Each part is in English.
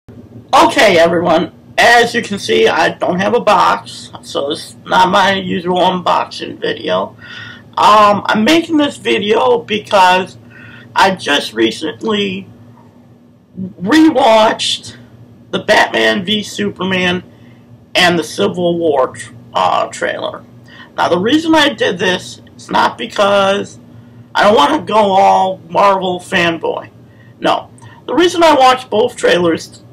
Okay, everyone, as you can see, I don't have a box, so it's not my usual unboxing video. I'm making this video because I just recently rewatched the Batman v Superman and the Civil War trailer. Now, the reason I did this is not because I don't want to go all Marvel fanboy. No, the reason I watched both trailers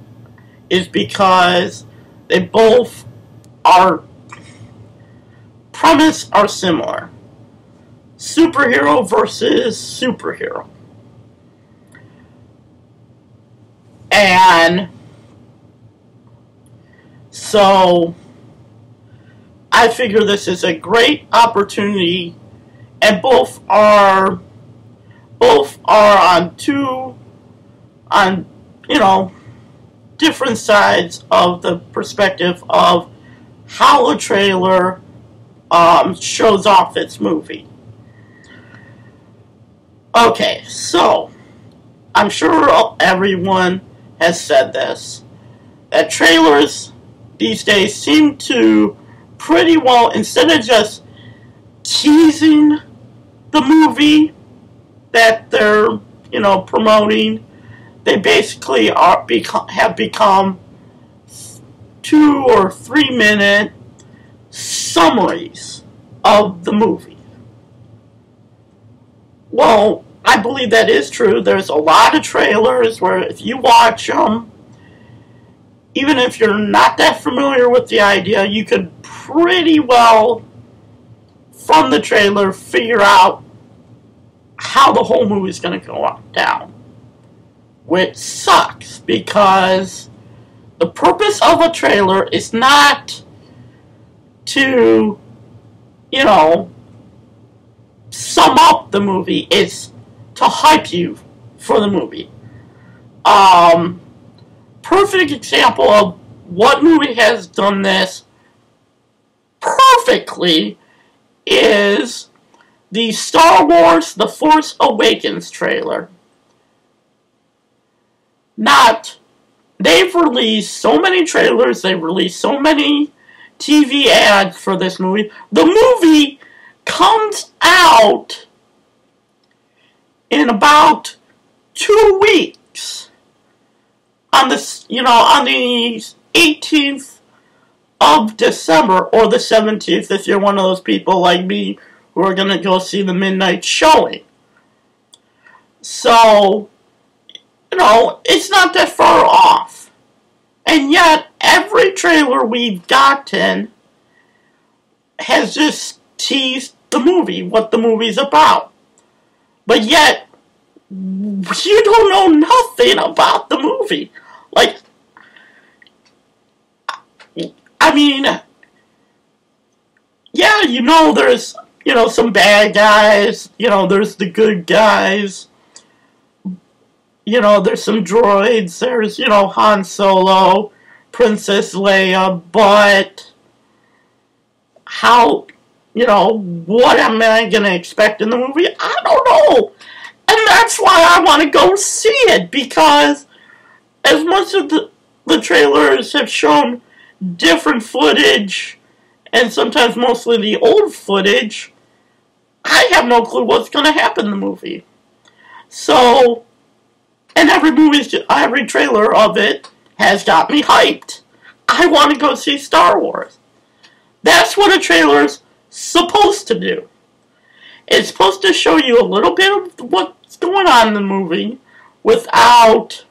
is because they both premise are similar. Superhero versus superhero. And so I figure this is a great opportunity, and both are on different sides of the perspective of how a trailer shows off its movie. Okay, so I'm sure everyone has said this, that trailers these days seem to pretty well, instead of just teasing the movie that they're promoting, they basically have become 2 or 3 minute summaries of the movie. Well, I believe that is true. There's a lot of trailers where if you watch them, even if you're not that familiar with the idea, you could pretty well, from the trailer, figure out how the whole movie is going to go down. Which sucks, because the purpose of a trailer is not to, sum up the movie. It's to hype you for the movie. Perfect example of what movie has done this perfectly is the Star Wars The Force Awakens trailer. They've released so many trailers, they've released so many TV ads for this movie. The movie comes out in about 2 weeks. On the 18th of December, or the 17th if you're one of those people like me who are going to go see the midnight showing. So, it's not that far off. And yet, every trailer we've gotten has just teased the movie, what the movie's about. But yet, you don't know nothing about the movie. Like, I mean, yeah, there's, some bad guys, there's the good guys, there's some droids, there's, Han Solo, Princess Leia, but how, what am I going to expect in the movie? I don't know. And that's why I want to go see it, because as much as the trailers have shown different footage, and sometimes mostly the old footage, I have no clue what's going to happen in the movie. So, and every trailer of it has got me hyped. I want to go see Star Wars. That's what a trailer's supposed to do. It's supposed to show you a little bit of what's going on in the movie without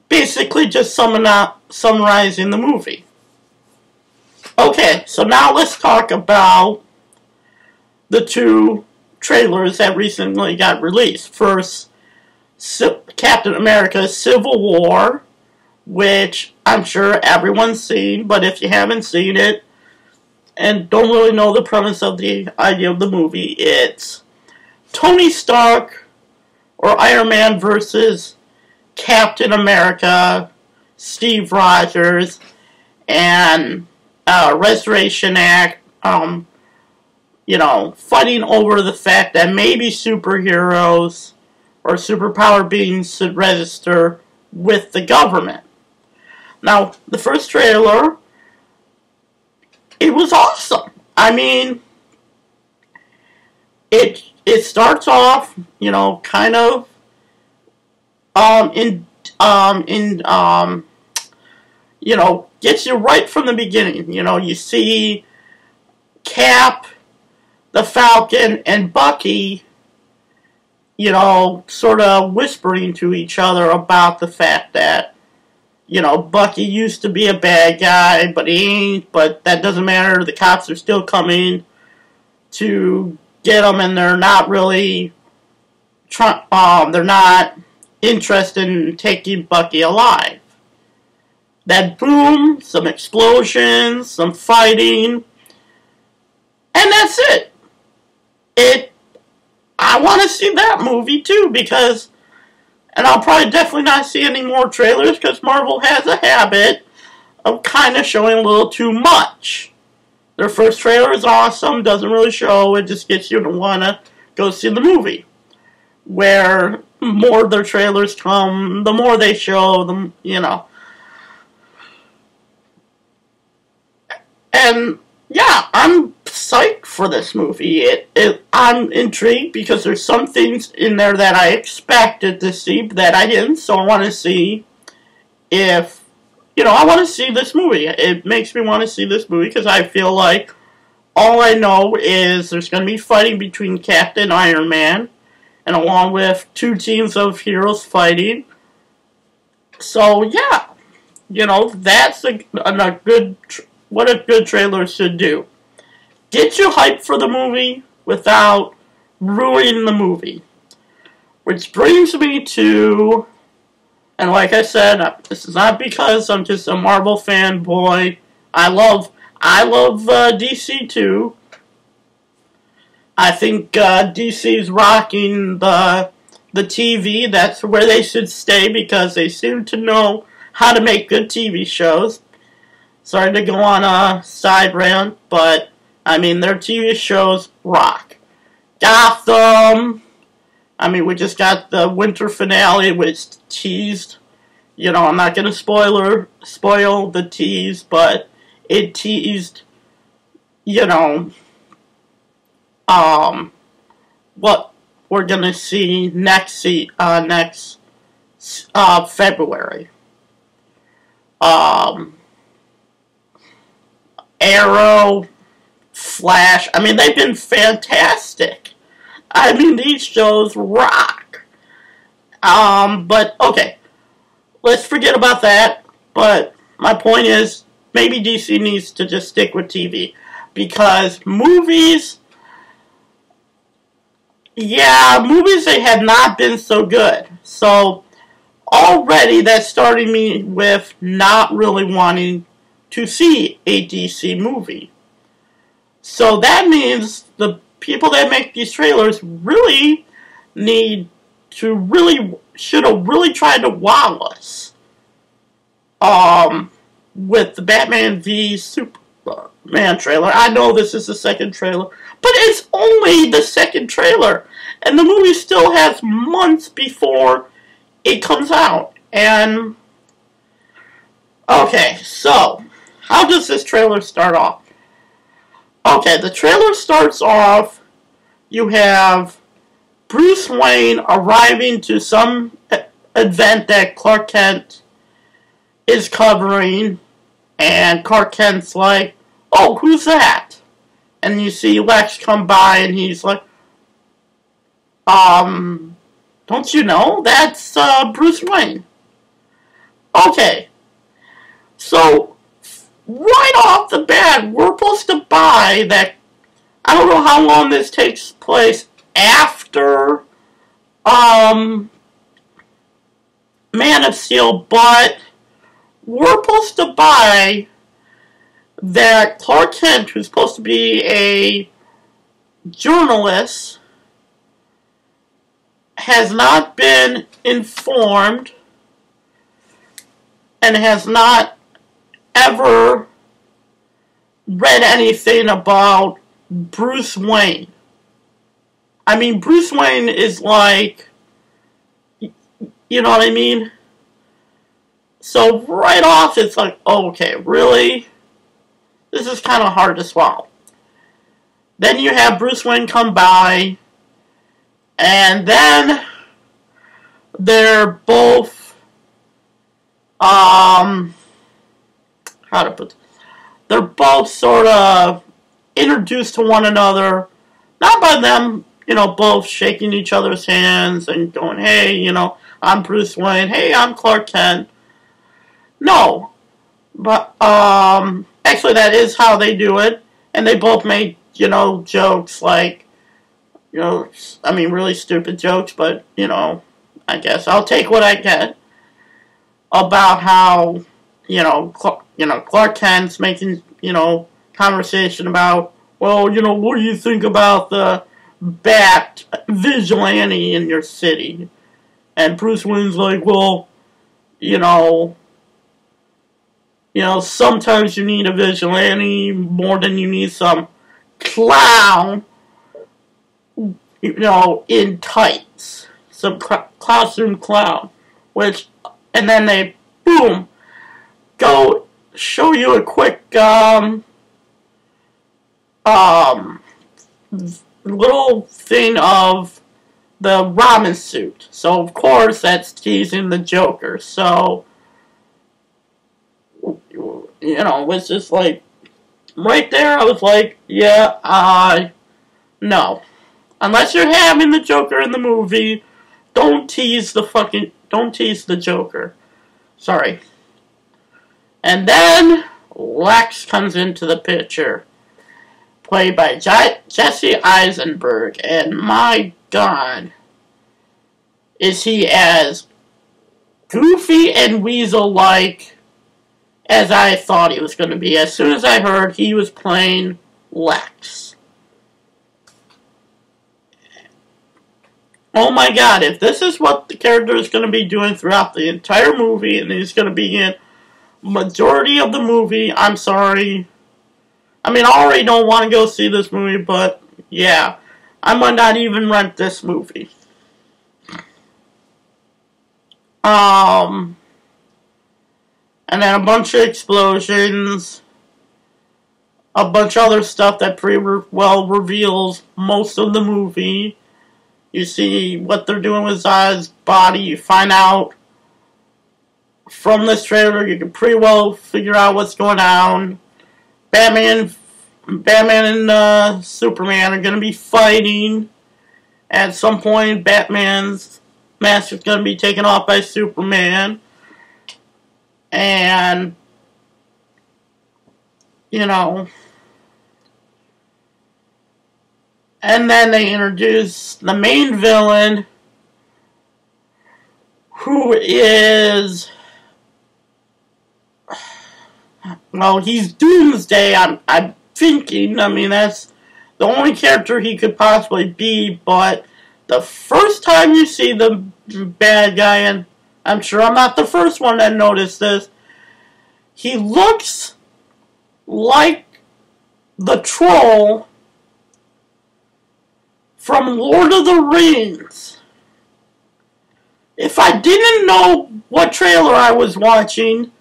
basically just summarizing the movie. Okay, so now let's talk about the 2 trailers that recently got released. First, Captain America Civil War, which I'm sure everyone's seen, but if you haven't seen it and don't really know the premise of the idea of the movie, it's Tony Stark or Iron Man versus Captain America, Steve Rogers, and Restoration Act, fighting over the fact that maybe superheroes or superpower beings should register with the government. Now, the first trailer, it was awesome. I mean, it starts off, you know, kind of you know, gets you right from the beginning. You know, you see Cap, the Falcon, and Bucky, you know, sort of whispering to each other about the fact that, you know, Bucky used to be a bad guy, but he ain't, but that doesn't matter. The cops are still coming to get him, and they're not really they're not interested in taking Bucky alive. That boom, some explosions, some fighting, and that's it. I want to see that movie too, because, and I'll probably definitely not see any more trailers, because Marvel has a habit of kind of showing a little too much. Their first trailer is awesome, doesn't really show, it just gets you to want to go see the movie. Where more of their trailers come, the more they show them, you know. And yeah, I'm psyched for this movie. I'm intrigued because there's some things in there that I expected to see that I didn't, so I want to see if, you know, I want to see this movie. It makes me want to see this movie because I feel like all I know is there's going to be fighting between Captain and Iron Man, and along with two teams of heroes fighting. So yeah, you know, that's a good, what a good trailer should do. Get you hyped for the movie without ruining the movie. Which brings me to, and like I said, this is not because I'm just a Marvel fanboy. I love DC too. I think DC's rocking the TV. That's where they should stay because they seem to know how to make good TV shows. Sorry to go on a side rant, but I mean, their TV shows rock. Gotham. I mean, we just got the winter finale, which teased. You know, I'm not going to spoil the tease, but it teased, you know, what we're going to see next February. Arrow, Flash, I mean, they've been fantastic. I mean, these shows rock. But, okay, let's forget about that. But my point is, maybe DC needs to just stick with TV. Because movies, yeah, movies, they have not been so good. So, already that's starting me with not really wanting to see a DC movie. So that means the people that make these trailers really should have really tried to wow us. With the Batman v Superman trailer. I know this is the second trailer, but it's only the second trailer. And the movie still has months before it comes out. And, okay, so, how does this trailer start off? Okay, the trailer starts off, you have Bruce Wayne arriving to some event that Clark Kent is covering, and Clark Kent's like, oh, who's that? And you see Lex come by, and he's like, don't you know? That's Bruce Wayne. Okay, so right off the bat, we're supposed to buy that. I don't know how long this takes place after Man of Steel, but we're supposed to buy that Clark Kent, who's supposed to be a journalist, has not been informed and has not ever read anything about Bruce Wayne. I mean, Bruce Wayne is like You know what I mean? So right off, it's like, okay, really? This is kind of hard to swallow. Then you have Bruce Wayne come by, and then they're both, how to put this? They're both sort of introduced to one another, not by them, both shaking each other's hands and going, hey, I'm Bruce Wayne, hey, I'm Clark Kent. No, but, actually that is how they do it, and they both make, jokes like, really stupid jokes, but, I guess I'll take what I get about how, Clark Kent's making, conversation about, well, what do you think about the Bat vigilante in your city? And Bruce Wayne's like, well, sometimes you need a vigilante more than you need some clown, in tights. Some costume clown. And then they, boom, go show you a quick, little thing of the Robin suit. So, of course, that's teasing the Joker. So, it's just like, right there, I was like, yeah, no. Unless you're having the Joker in the movie, don't tease the Joker. Sorry. And then, Lex comes into the picture, played by Jesse Eisenberg, and my God, is he as goofy and weasel-like as I thought he was going to be. As soon as I heard he was playing Lex. Oh my God, if this is what the character is going to be doing throughout the entire movie, and he's going to be in majority of the movie, I'm sorry. I already don't want to go see this movie, but yeah, I might not even rent this movie. And then a bunch of explosions, a bunch of other stuff that pretty well reveals most of the movie. You see what they're doing with Zod's body. You find out from this trailer, you can pretty well figure out what's going on. Batman and Superman are going to be fighting. At some point, Batman's mask is going to be taken off by Superman. And, and then they introduce the main villain, who is, well, he's Doomsday, I'm thinking. That's the only character he could possibly be, but the first time you see the bad guy, and I'm sure I'm not the first one that noticed this, he looks like the troll from Lord of the Rings. If I didn't know what trailer I was watching,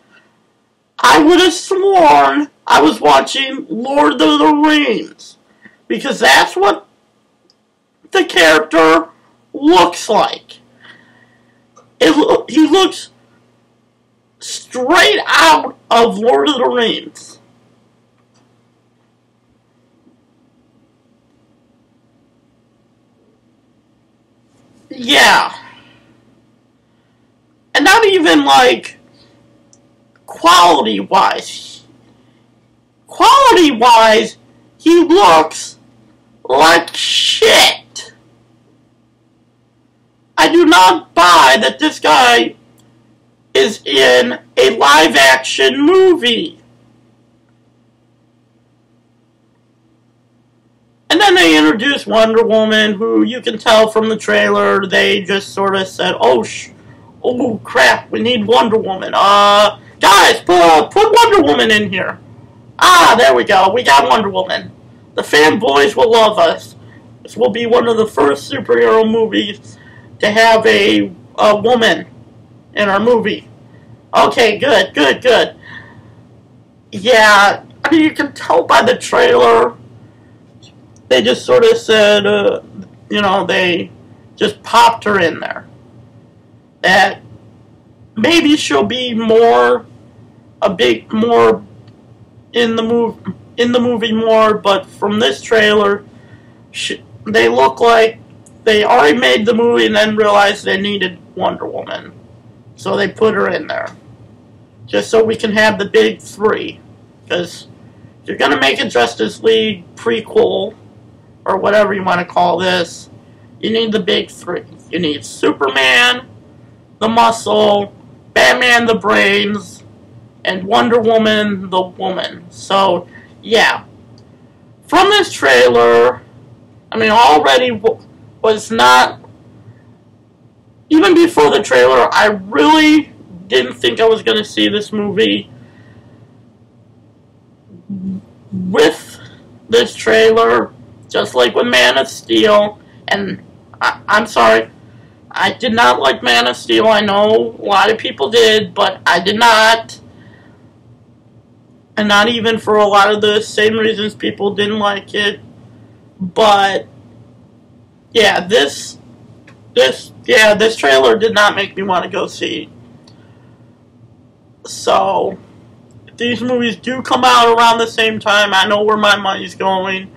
I would have sworn I was watching Lord of the Rings. Because that's what the character looks like. He looks straight out of Lord of the Rings. Yeah. And not even like quality-wise. Quality-wise, he looks like shit. I do not buy that this guy is in a live-action movie. And then they introduced Wonder Woman, who you can tell from the trailer, they just sort of said, oh crap, we need Wonder Woman. Guys, put Wonder Woman in here. There we go, we got Wonder Woman. The fanboys will love us. This will be one of the first superhero movies to have a woman in our movie. Okay, good, good, good. Yeah, I mean, you can tell by the trailer. They just sort of said, you know, they just popped her in there. That maybe she'll be more, a bit more in the movie more. But from this trailer, they look like they already made the movie and then realized they needed Wonder Woman, so they put her in there, just so we can have the big three. Because if you're gonna make a Justice League prequel, or whatever you want to call this, you need the big three. You need Superman, the muscle, Batman, the brains, and Wonder Woman, the woman. So, yeah. From this trailer, I mean, already was not, even before the trailer, I really didn't think I was going to see this movie. With this trailer, just like with Man of Steel, and I'm sorry, I did not like Man of Steel. I know a lot of people did, but I did not. And not even for a lot of the same reasons people didn't like it. But yeah, this trailer did not make me want to go see. So if these movies do come out around the same time, I know where my money's going.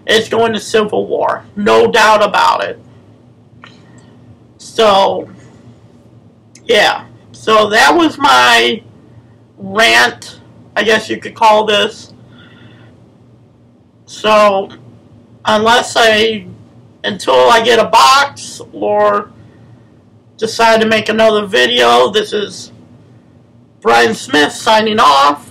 It's going to Civil War, no doubt about it. So yeah, so that was my rant, I guess you could call this. So until I get a box or decide to make another video, this is Brian Smith signing off.